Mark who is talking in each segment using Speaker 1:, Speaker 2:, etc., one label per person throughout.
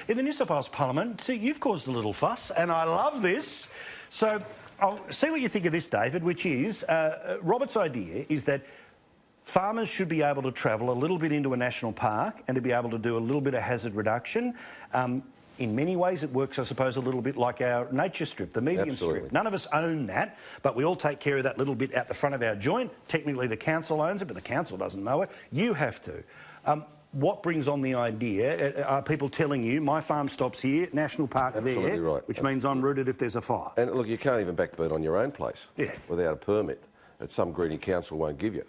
Speaker 1: in the New South Wales Parliament, see, you've caused a little fuss, and I love this. So I'll see what you think of this, David, which is Robert's idea is that farmers should be able to travel a little bit into a national park and to be able to do a little bit of hazard reduction. In many ways, it works, I suppose, a little bit like our nature strip, the median strip. None of us own that, but we all take care of that little bit out the front of our joint. Technically, the council owns it, but the council doesn't know it. You have to. What brings on the idea? Are people telling you, my farm stops here, national park there, right. Which means I'm routed if there's a fire?
Speaker 2: And look, you can't even backburn on your own place without a permit that some greedy council won't give you.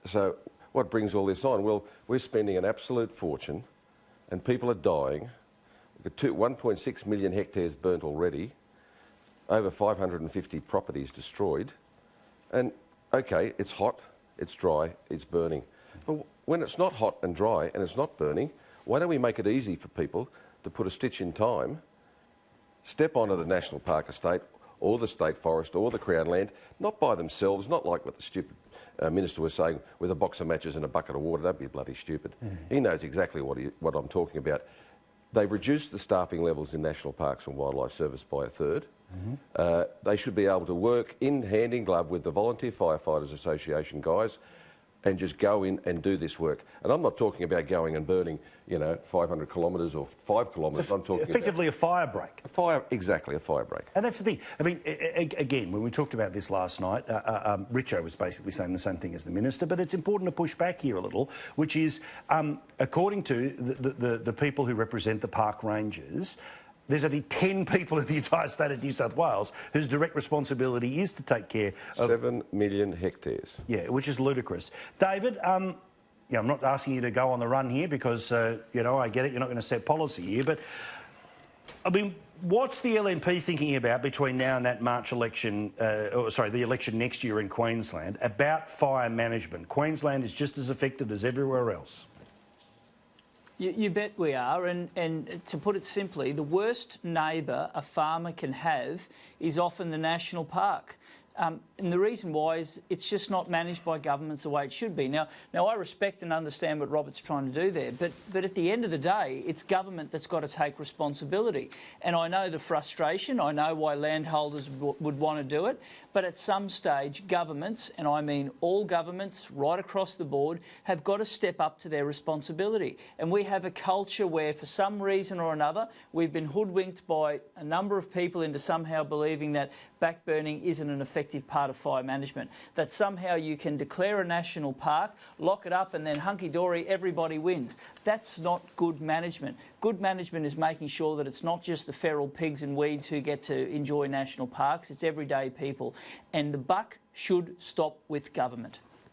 Speaker 2: So what brings all this on? Well, we're spending an absolute fortune and people are dying. 1.6 million hectares burnt already, over 550 properties destroyed. And, OK, it's hot, it's dry, it's burning. But when it's not hot and dry and it's not burning, why don't we make it easy for people to put a stitch in time, step onto the national park estate or the state forest or the Crown land, not by themselves, not like what the stupid minister was saying with a box of matches and a bucket of water. Don't be bloody stupid. He knows exactly what I'm talking about. They've reduced the staffing levels in National Parks and Wildlife Service by a third. They should be able to work hand in glove with the Volunteer Firefighters Association guys and just go in and do this work. And I'm not talking about going and burning, 500 kilometres or 5 kilometres. I'm talking
Speaker 1: effectively a fire break.
Speaker 2: Exactly, a fire break.
Speaker 1: And that's the thing. I mean, again, when we talked about this last night, Richo was basically saying the same thing as the minister, but it's important to push back here a little, which is, according to the people who represent the park rangers, there's only 10 people in the entire state of New South Wales whose direct responsibility is to take care of
Speaker 2: 7 million hectares.
Speaker 1: Yeah, which is ludicrous. David, I'm not asking you to go on the run here because, I get it, you're not going to set policy here, but, I mean, what's the LNP thinking about between now and that March election, the election next year in Queensland, about fire management? Queensland is just as affected as everywhere else.
Speaker 3: You bet we are, and to put it simply, the worst neighbour a farmer can have is often the national park. And the reason why is it's just not managed by governments the way it should be. Now I respect and understand what Robert's trying to do there, but at the end of the day, it's government that's got to take responsibility. And I know the frustration, I know why landholders would want to do it, but at some stage, governments, and I mean all governments right across the board, have got to step up to their responsibility. And we have a culture where, for some reason or another, we've been hoodwinked by a number of people into somehow believing that backburning isn't an effective part of fire management, that somehow you can declare a national park, lock it up and then hunky-dory, everybody wins. That's not good management. Good management is making sure that it's not just the feral pigs and weeds who get to enjoy national parks, it's everyday people. And the buck should stop with government.